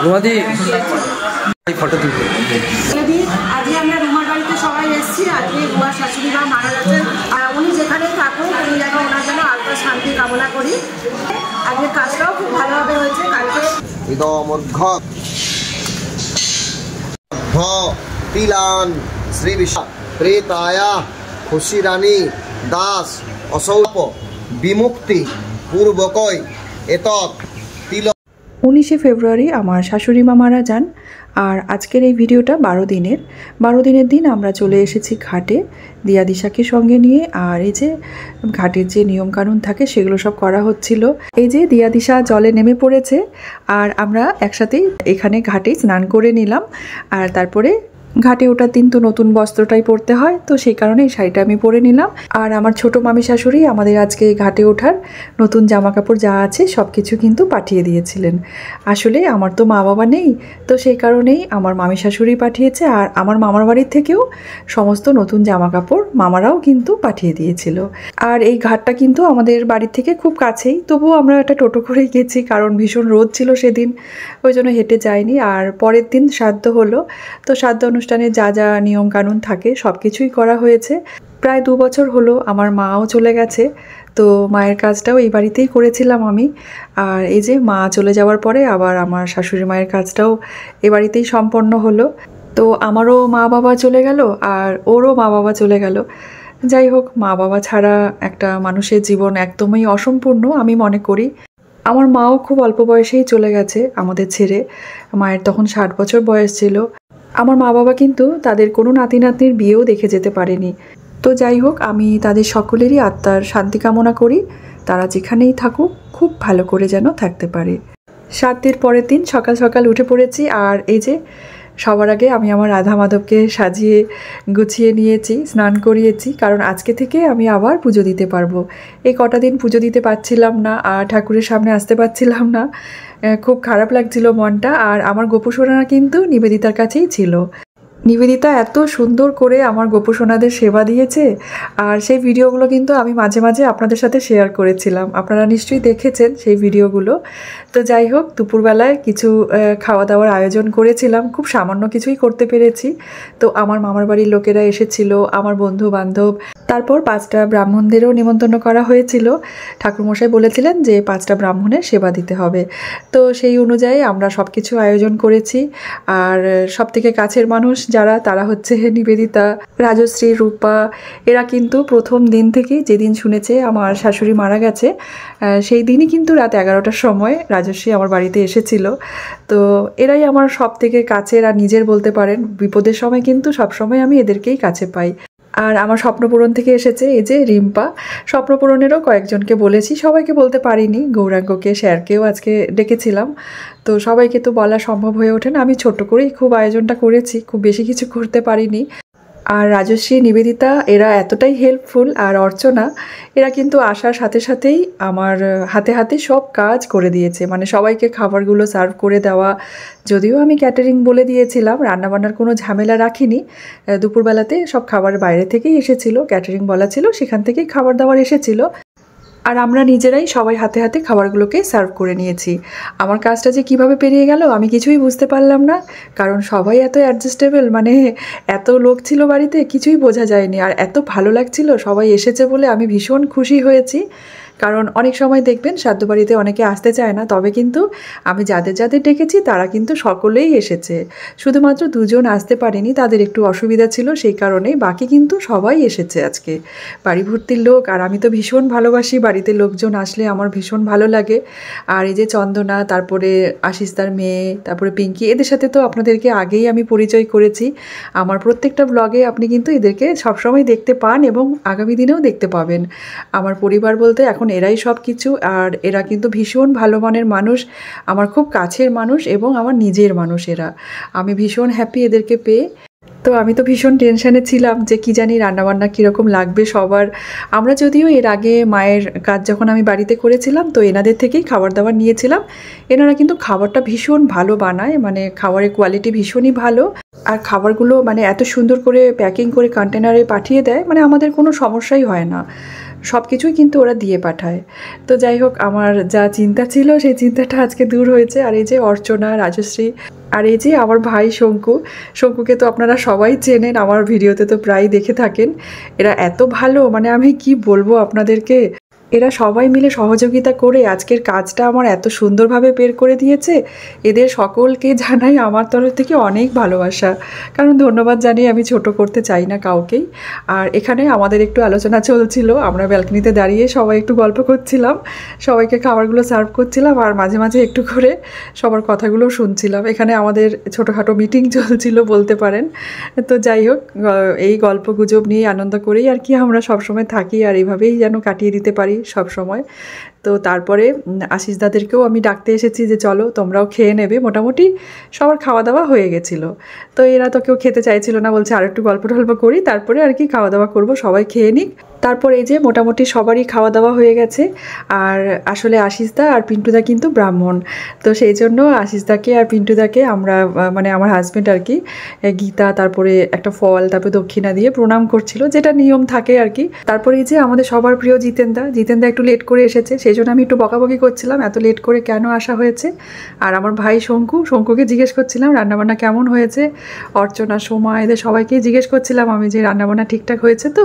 রুমাদি photo তুলবে। আজকে আমরা রুমার বাড়িতে সবাই এসেছি। আজকে রুমার শাশুড়ি মা মারা গেছেন। উনি যেখানেই থাকুন উনি যেন ওনার জন্য আত্মার শান্তি কামনা করি। আজকে কাজটাও খুব ভালোভাবে হয়েছে। কালকে তিলান শ্রী বিশা প্রেতায়া খুশি রানী দাস অসৌপ বিমুক্তি পূর্বকই এতৎ 19শে ফেব্রুয়ারি আমার শাশুড়ি মা মারা যান। আর আজকের এই ভিডিওটা 12 দিনের দিন আমরা চলে এসেছি ঘাটে দিয়া দিশাকে সঙ্গে নিয়ে। আর এই যে ঘাটের যে নিয়মকানুন থাকে সেগুলো সব করা হচ্ছিল। এই যে দিয়া দিশা জলে নেমে পড়েছে আর আমরা একসাথেই এখানে ঘাটে স্নান করে নিলাম। আর তারপরে ঘাটে ওঠার দিন তো নতুন বস্ত্রটাই পরতে হয়, তো সেই কারণে এই শাড়িটা আমি পরে নিলাম। আর আমার ছোট মামি শাশুড়ি আমাদের আজকে ঘাটে ওঠার নতুন জামা কাপড় যা আছে সব কিছু কিন্তু পাঠিয়ে দিয়েছিলেন। আসলে আমার তো মা বাবা নেই, তো সেই কারণেই আমার মামি শাশুড়ি পাঠিয়েছে। আর আমার মামার বাড়ির থেকেও সমস্ত নতুন জামা কাপড় মামারাও কিন্তু পাঠিয়ে দিয়েছিল। আর এই ঘাটটা কিন্তু আমাদের বাড়ির থেকে খুব কাছেই, তবুও আমরা একটা টোটো করেই গেছি কারণ ভীষণ রোদ ছিল সেদিন, ওই জন্য হেঁটে যাইনি। আর পরের দিন শ্রাদ্ধ হলো, তো শ্রাদ্ধ অনুষ্ঠানে যা যা নিয়ম কানুন থাকে সব কিছুই করা হয়েছে। প্রায় 2 বছর হলো আমার মাও চলে গেছে, তো মায়ের কাজটাও এই বাড়িতেই করেছিলাম আমি। আর এই যে মা চলে যাওয়ার পরে আবার আমার শাশুড়ি মায়ের কাজটাও এ বাড়িতেই সম্পন্ন হলো। তো আমারও মা বাবা চলে গেল আর ওরও মা বাবা চলে গেল। যাই হোক, মা বাবা ছাড়া একটা মানুষের জীবন একদমই অসম্পূর্ণ আমি মনে করি। আমার মাও খুব অল্প বয়সেই চলে গেছে আমাদের ছেড়ে। মায়ের তখন 60 বছর বয়স ছিল। আমার মা বাবা কিন্তু তাদের কোনো নাতি নাতনির বিয়েও দেখে যেতে পারেনি। তো যাই হোক, আমি তাদের সকলেরই আত্মার শান্তি কামনা করি। তারা যেখানেই থাকুক খুব ভালো করে যেন থাকতে পারে। শ্রাদ্ধের পরের দিন সকাল সকাল উঠে পড়েছি। আর এই যে সবার আগে আমি আমার রাধা মাধবকে সাজিয়ে গুছিয়ে নিয়েছি, স্নান করিয়েছি, কারণ আজকে থেকে আমি আবার পুজো দিতে পারবো। এই কটা দিন পুজো দিতে পারছিলাম না আর ঠাকুরের সামনে আসতে পারছিলাম না, খুব খারাপ লাগছিল মনটা। আর আমার গোপুসোনা কিন্তু নিবেদিতার কাছেই ছিল। নিবেদিতা এত সুন্দর করে আমার গোপুসোনাদের সেবা দিয়েছে, আর সেই ভিডিওগুলো কিন্তু আমি মাঝে মাঝে আপনাদের সাথে শেয়ার করেছিলাম, আপনারা নিশ্চয়ই দেখেছেন সেই ভিডিওগুলো। তো যাই হোক, দুপুরবেলায় কিছু খাওয়া দাওয়ার আয়োজন করেছিলাম, খুব সামান্য কিছুই করতে পেরেছি। তো আমার মামার বাড়ির লোকেরা এসেছিল, আমার বন্ধু বান্ধব, তারপর 5টা ব্রাহ্মণদেরও নিমন্ত্রণ করা হয়েছিল। ঠাকুরমশাই বলেছিলেন যে 5টা ব্রাহ্মণের সেবা দিতে হবে, তো সেই অনুযায়ী আমরা সব কিছু আয়োজন করেছি। আর সবথেকে কাছের মানুষ যারা, তারা হচ্ছে নিবেদিতা, রাজশ্রী, রূপা। এরা কিন্তু প্রথম দিন থেকেই, যেদিন শুনেছে আমার শাশুড়ি মারা গেছে সেই দিনই কিন্তু রাত 11টার সময় রাজশ্রী আমার বাড়িতে এসেছিল। তো এরাই আমার সব থেকে কাছের আর নিজের বলতে পারেন। বিপদের সময় কিন্তু সবসময় আমি এদেরকেই কাছে পাই। আর আমার স্বপ্নপূরণ থেকে এসেছে এই যে রিম্পা। স্বপ্নপূরণেরও কয়েকজনকে বলেছি, সবাইকে বলতে পারিনি। গৌরাঙ্গকে, স্যারকেও আজকে ডেকেছিলাম, তো সবাইকে তো বলা সম্ভব হয়ে ওঠে না। আমি ছোট করেই খুব আয়োজনটা করেছি, খুব বেশি কিছু করতে পারিনি। আর রাজশ্রী, নিবেদিতা এরা এতটাই হেল্পফুল। আর অর্চনা, এরা কিন্তু আসার সাথে সাথেই আমার হাতে হাতে সব কাজ করে দিয়েছে, মানে সবাইকে খাবারগুলো সার্ভ করে দেওয়া। যদিও আমি ক্যাটারিং বলে দিয়েছিলাম, রান্নাবান্নার কোনো ঝামেলা রাখিনি। দুপুরবেলাতে সব খাবার বাইরে থেকেই এসেছিলো, ক্যাটারিং বলা ছিল, সেখান থেকেই খাবার দাবার এসেছিলো। আর আমরা নিজেরাই সবাই হাতে হাতে খাবারগুলোকে সার্ভ করে নিয়েছি। আমার কাজটা যে কিভাবে পেরিয়ে গেল আমি কিছুই বুঝতে পারলাম না, কারণ সবাই এত অ্যাডজাস্টেবল, মানে এত লোক ছিল বাড়িতে, কিছুই বোঝা যায়নি। আর এত ভালো লাগছিল, সবাই এসেছে বলে আমি ভীষণ খুশি হয়েছি। কারণ অনেক সময় দেখবেন শ্রাদ্ধ বাড়িতে অনেকে আসতে চায় না, তবে কিন্তু আমি যাদের যাদের ডেকেছি তারা কিন্তু সকলেই এসেছে। শুধুমাত্র 2 জন আসতে পারেনি, তাদের একটু অসুবিধা ছিল, সেই কারণে বাকি কিন্তু সবাই এসেছে আজকে। বাড়ি ভর্তির লোক, আর আমি তো ভীষণ ভালোবাসি বাড়িতে লোকজন আসলে, আমার ভীষণ ভালো লাগে। আর এই যে চন্দনা, তারপরে আশিসদার মেয়ে, তারপরে পিঙ্কি, এদের সাথে তো আপনাদেরকে আগেই আমি পরিচয় করেছি। আমার প্রত্যেকটা ব্লগে আপনি কিন্তু এদেরকে সবসময় দেখতে পান এবং আগামী দিনেও দেখতে পাবেন। আমার পরিবার বলতে এখন এরাই সব কিছু। আর এরা কিন্তু ভীষণ ভালো মানের মানুষ, আমার খুব কাছের মানুষ এবং আমার নিজের মানুষ এরা। আমি ভীষণ হ্যাপি এদেরকে পেয়ে। তো আমি তো ভীষণ টেনশানে ছিলাম যে কি জানি রান্নাবান্না কীরকম লাগবে সবার। আমরা যদিও এর আগে মায়ের কাজ যখন আমি বাড়িতে করেছিলাম তো এনাদের থেকেই খাবার দাবার নিয়েছিলাম। এনারা কিন্তু খাবারটা ভীষণ ভালো বানায়, মানে খাবারের কোয়ালিটি ভীষণই ভালো। আর খাবারগুলো মানে এত সুন্দর করে প্যাকিং করে কন্টেনারে পাঠিয়ে দেয়, মানে আমাদের কোনো সমস্যাই হয় না। সব কিছুই কিন্তু ওরা দিয়ে পাঠায়। তো যাই হোক, আমার যা চিন্তা ছিল সেই চিন্তাটা আজকে দূর হয়েছে। আর এই যে অর্চনা, রাজশ্রী, আর এই যে আমার ভাই শঙ্কুকে তো আপনারা সবাই চেনেন, আমার ভিডিওতে তো প্রায় দেখে থাকেন। এরা এত ভালো, মানে আমি কি বলবো আপনাদেরকে, এরা সবাই মিলে সহযোগিতা করে আজকের কাজটা আমার এত সুন্দরভাবে বের করে দিয়েছে। এদের সকলকে জানাই আমার তরফ থেকে অনেক ভালোবাসা, কারণ ধন্যবাদ জানিয়ে আমি ছোট করতে চাই না কাউকেই। আর এখানে আমাদের একটু আলোচনা চলছিল, আমরা ব্যালকনিতে দাঁড়িয়ে সবাই একটু গল্প করছিলাম, সবাইকে খাবারগুলো সার্ভ করছিলাম, আর মাঝে মাঝে একটু করে সবার কথাগুলো শুনছিলাম। এখানে আমাদের ছোটোখাটো মিটিং চলছিল বলতে পারেন। তো যাই হোক, এই গল্প গুজব নিয়ে আনন্দ করেই আর কি আমরা সবসময় থাকি, আর এইভাবেই যেন কাটিয়ে দিতে পারি সব সময়। তো তারপরে আশিস দাদেরকেও আমি ডাকতে এসেছি যে চলো তোমরাও খেয়ে নেবে। মোটামুটি সবার খাওয়া দাওয়া হয়ে গেছিলো, তো এরা তো কেউ খেতে চাইছিল না, বলছে আর একটু গল্প টল্প করি তারপরে আর কি খাওয়া দাওয়া করবো, সবাই খেয়ে নিক। তারপর এই যে মোটামুটি সবারই খাওয়া দাওয়া হয়ে গেছে। আর আসলে আশিসদা আর পিন্টুদা কিন্তু ব্রাহ্মণ, তো সেই জন্য আশিসদাকে আর পিন্টুদাকে আমরা, মানে আমার হাজব্যান্ড আর কি, গীতা, তারপরে একটা ফল, তারপরে দক্ষিণা দিয়ে প্রণাম করছিল, যেটা নিয়ম থাকে আর কি। তারপরে এই যে আমাদের সবার প্রিয় জিতেনদা একটু লেট করে এসেছে, সেই জন্য আমি একটু বকাবকি করছিলাম এত লেট করে কেন আসা হয়েছে। আর আমার ভাই শঙ্কুকে জিজ্ঞেস করছিলাম রান্নাবান্না কেমন হয়েছে, অর্চনা, সোমা, এদের সবাইকেই জিজ্ঞেস করছিলাম আমি যে রান্নাবান্না ঠিকঠাক হয়েছে তো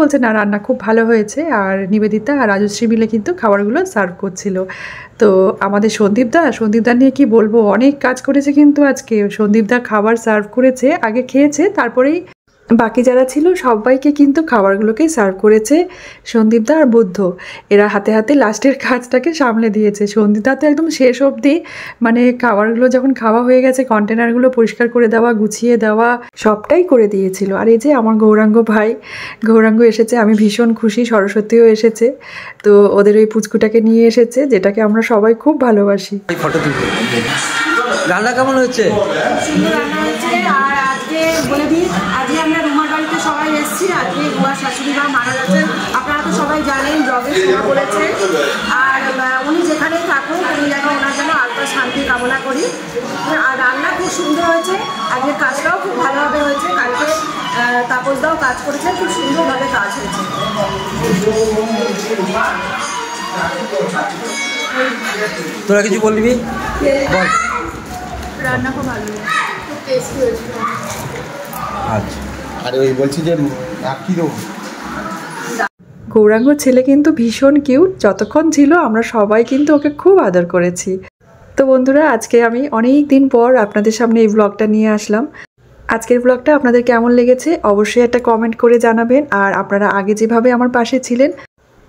বলছে না রান্না খুব ভালো হয়েছে। আর নিবেদিতা আর রাজশ্রী মিলে কিন্তু খাবারগুলো সার্ভ করছিল। তো আমাদের সন্দীপদা নিয়ে কি বলবো, অনেক কাজ করেছে কিন্তু আজকে। সন্দীপদা খাবার সার্ভ করেছে, আগে খেয়েছে, তারপরেই বাকি যারা ছিল সবাইকে কিন্তু খাবারগুলোকেই সার্ভ করেছে সন্দীপদা আর বুদ্ধ। এরা হাতে হাতে লাস্টের কাজটাকে সামলে দিয়েছে। সন্দীপদা তো একদম শেষ অবধি, মানে খাবারগুলো যখন খাওয়া হয়ে গেছে কন্টেনারগুলো পরিষ্কার করে দেওয়া, গুছিয়ে দেওয়া, সবটাই করে দিয়েছিল। আর এই যে আমার গৌরাঙ্গ এসেছে, আমি ভীষণ খুশি। সরস্বতীও এসেছে, তো ওদের ওই পুচকুটাকে নিয়ে এসেছে, যেটাকে আমরা সবাই খুব ভালোবাসি। ফটো তুলবো। রান্না কেমন হয়েছে? সুন্দর রান্না হয়েছে। আর আজকে বলে দিই, আজকে আমরা রুমার বাড়িতে সবাই এসেছি। আজকে রুমার শাশুড়ি মা মারা গেছেন, আপনারা তো সবাই জানেন, জবে শোনা বলেছে। আর উনি যেখানেই থাকুন উনি যেন ওনার যেন আত্মার শান্তি কামনা করি। আর রান্না খুব সুন্দর হয়েছে, আজকের কাজটাও খুব ভালোভাবে হয়েছে। কালকে তাপসদাও কাজ করেছে, খুব সুন্দরভাবে কাজ হয়েছে। তোরা কিছু বলবি? বল। রান্না খুব ভালো, খুব টেস্টি হয়েছে। আচ্ছা, আরে ওই বলছি যে কি দেবো, গৌরাঙ্গ ছেলে কিন্তু ভীষণ কিউট, যতক্ষণ ছিল আমরা সবাই কিন্তু ওকে খুব আদর করেছি। তো বন্ধুরা, আজকে আমি অনেক দিন পর আপনাদের সামনে এই ব্লগটা নিয়ে আসলাম। আজকের ব্লগটা আপনাদের কেমন লেগেছে অবশ্যই একটা কমেন্ট করে জানাবেন। আর আপনারা আগে যেভাবে আমার পাশে ছিলেন,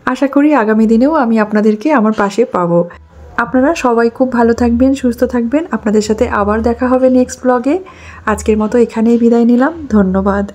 আশা করি আগামী দিনেও আমি আপনাদেরকে আমার পাশে পাবো। আপনারা সবাই খুব ভালো থাকবেন, সুস্থ থাকবেন। আপনাদের সাথে আবার দেখা হবে নেক্সট ব্লগে। আজকের মতো এখানেই বিদায় নিলাম, ধন্যবাদ।